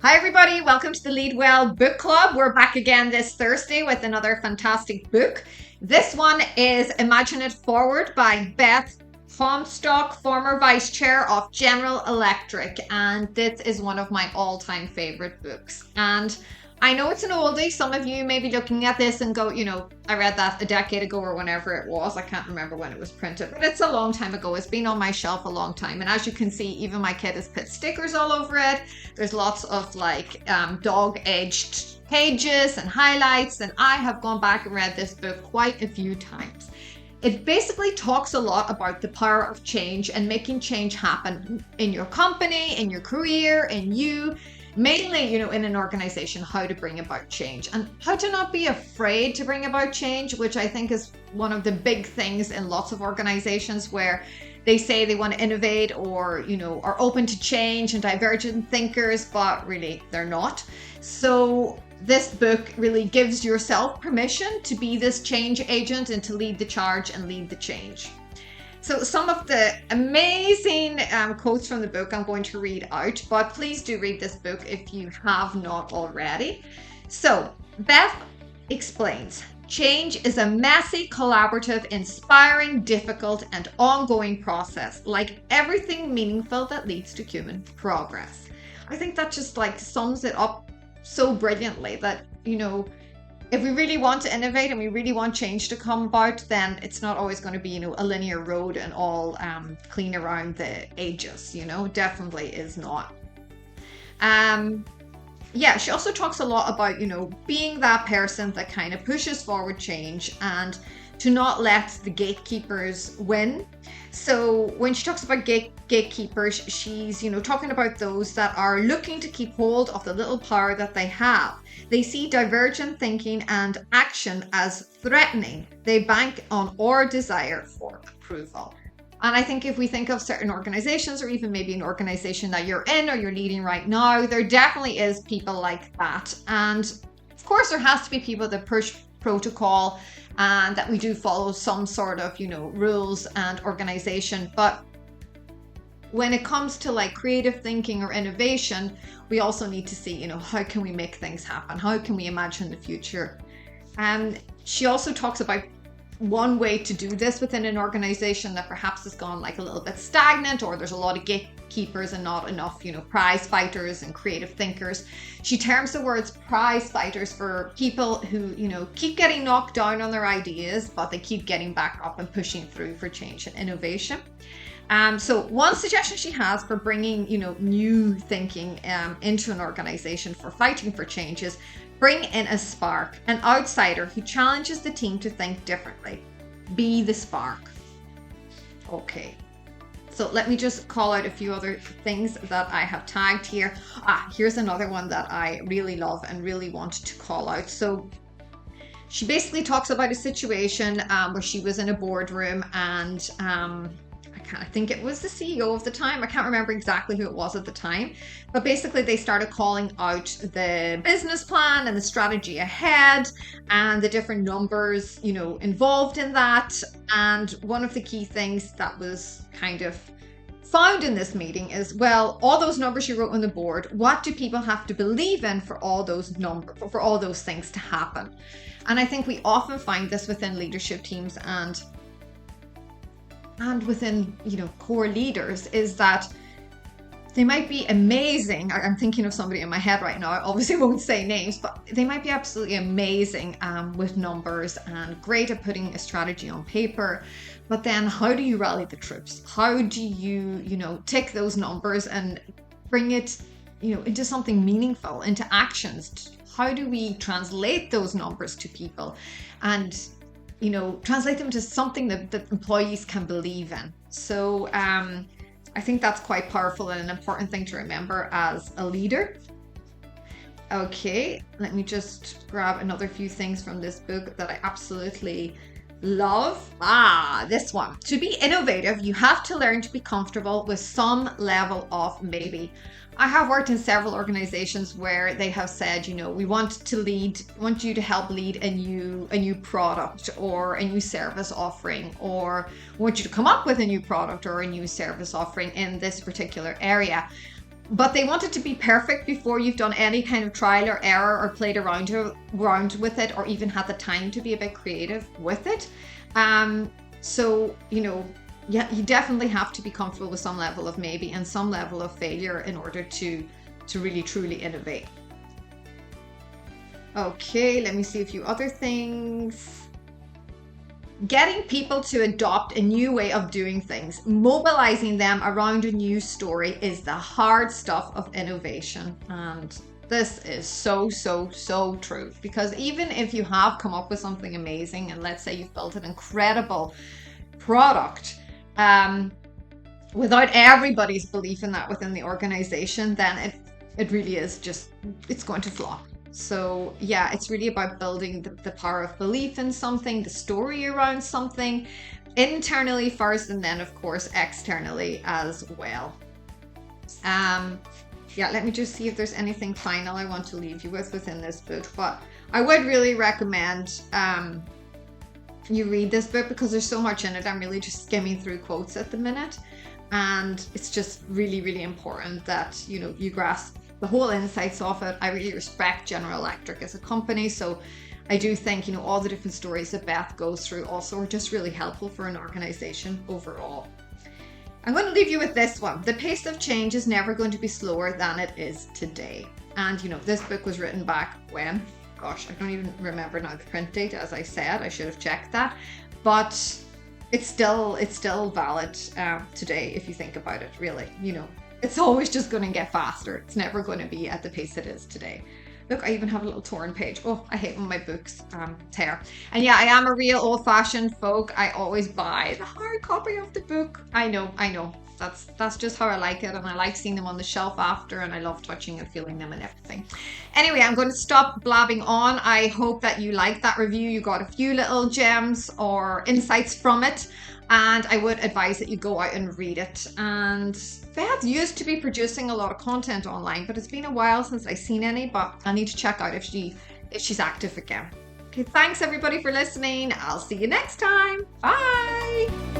Hi, everybody. Welcome to the Lead Well Book Club. We're back again this Thursday with another fantastic book. This one is Imagine It Forward by Beth Comstock, former vice chair of General Electric. And this is one of my all-time favorite books. And I know it's an oldie. Some of you may be looking at this and go, I read that a decade ago or whenever it was. I can't remember when it was printed, but it's a long time ago. It's been on my shelf a long time. And as you can see, even my kid has put stickers all over it. There's lots of dog-edged pages and highlights. And I have gone back and read this book quite a few times. It basically talks a lot about the power of change and making change happen in your company, in your career, in you. Mainly, in an organization, how to bring about change and how to not be afraid to bring about change, which I think is one of the big things in lots of organizations where they say they want to innovate or, are open to change and divergent thinkers, but really they're not. So this book really gives yourself permission to be this change agent and to lead the charge and lead the change. So some of the amazing quotes from the book I'm going to read out, but please do read this book if you have not already. So Beth explains, change is a messy, collaborative, inspiring, difficult, and ongoing process, like everything meaningful that leads to human progress. I think that just sums it up so brilliantly that, if we really want to innovate and we really want change to come about, then it's not always going to be, a linear road and all clean around the edges, definitely is not. She also talks a lot about, being that person that kind of pushes forward change and to not let the gatekeepers win. So when she talks about gatekeepers, she's, talking about those that are looking to keep hold of the little power that they have. They see divergent thinking and action as threatening. They bank on our desire for approval. And I think if we think of certain organizations or even maybe an organization that you're in or you're leading right now, there definitely is people like that. And of course, there has to be people that push protocol and that we do follow some sort of, rules and organization. But when it comes to creative thinking or innovation, we also need to see, how can we make things happen? How can we imagine the future? And she also talks about one way to do this within an organization that perhaps has gone a little bit stagnant, or there's a lot of gatekeepers and not enough, prize fighters and creative thinkers. She terms the words prize fighters for people who, keep getting knocked down on their ideas, but they keep getting back up and pushing through for change and innovation. So one suggestion she has for bringing, new thinking into an organization for fighting for change is bring in a spark, an outsider who challenges the team to think differently. Be the spark. Okay. So let me just call out a few other things that I have tagged here. Here's another one that I really love and really want to call out. So she basically talks about a situation where she was in a boardroom and I think it was the CEO of the time. I can't remember exactly who it was at the time, but basically they started calling out the business plan and the strategy ahead and the different numbers, involved in that. And one of the key things that was kind of found in this meeting is, well, all those numbers you wrote on the board, what do people have to believe in for all those numbers, for all those things to happen? And I think we often find this within leadership teams and within, core leaders, is that they might be amazing. I'm thinking of somebody in my head right now. I obviously won't say names, but they might be absolutely amazing with numbers and great at putting a strategy on paper. But then how do you rally the troops? How do you, take those numbers and bring it, into something meaningful, into actions? How do we translate those numbers to people and translate them to something that employees can believe in? So I think that's quite powerful and an important thing to remember as a leader. Okay, let me just grab another few things from this book that I absolutely love. This one. To be innovative, you have to learn to be comfortable with some level of maybe. I have worked in several organizations where they have said, we want you to help lead a new product or a new service offering, or want you to come up with a new product or a new service offering in this particular area. But they want it to be perfect before you've done any kind of trial or error or played around with it, or even had the time to be a bit creative with it. So, yeah, you definitely have to be comfortable with some level of maybe and some level of failure in order to really truly innovate. Okay, let me see a few other things. Getting people to adopt a new way of doing things, mobilizing them around a new story, is the hard stuff of innovation. And this is so, so, so true. Because even if you have come up with something amazing, and let's say you've built an incredible product, without everybody's belief in that within the organization, then it really is just, it's going to flop. So yeah, it's really about building the power of belief in something, the story around something, internally first, and then of course externally as well. Yeah, let me just see if there's anything final I want to leave you with within this book. But I would really recommend you read this book, because there's so much in it. I'm really just skimming through quotes at the minute, and it's just really, really important that you grasp the whole insights of it. I really respect General Electric as a company, so I do think all the different stories that Beth goes through also are just really helpful for an organization overall. I'm going to leave you with this one. The pace of change is never going to be slower than it is today. And this book was written back when, gosh, I don't even remember now the print date. As I said, I should have checked that, but it's still valid today if you think about it. Really, it's always just going to get faster. It's never going to be at the pace it is today. Look, I even have a little torn page. Oh, I hate when my books tear. And yeah, I am a real old-fashioned folk. I always buy the hard copy of the book. I know. That's just how I like it, and I like seeing them on the shelf after, and I love touching and feeling them and everything. Anyway, I'm going to stop blabbing on. I hope that you liked that review. You got a few little gems or insights from it, and I would advise that you go out and read it. And Beth used to be producing a lot of content online, but it's been a while since I've seen any, but I need to check out if she's active again. Okay, thanks everybody for listening. I'll see you next time. Bye.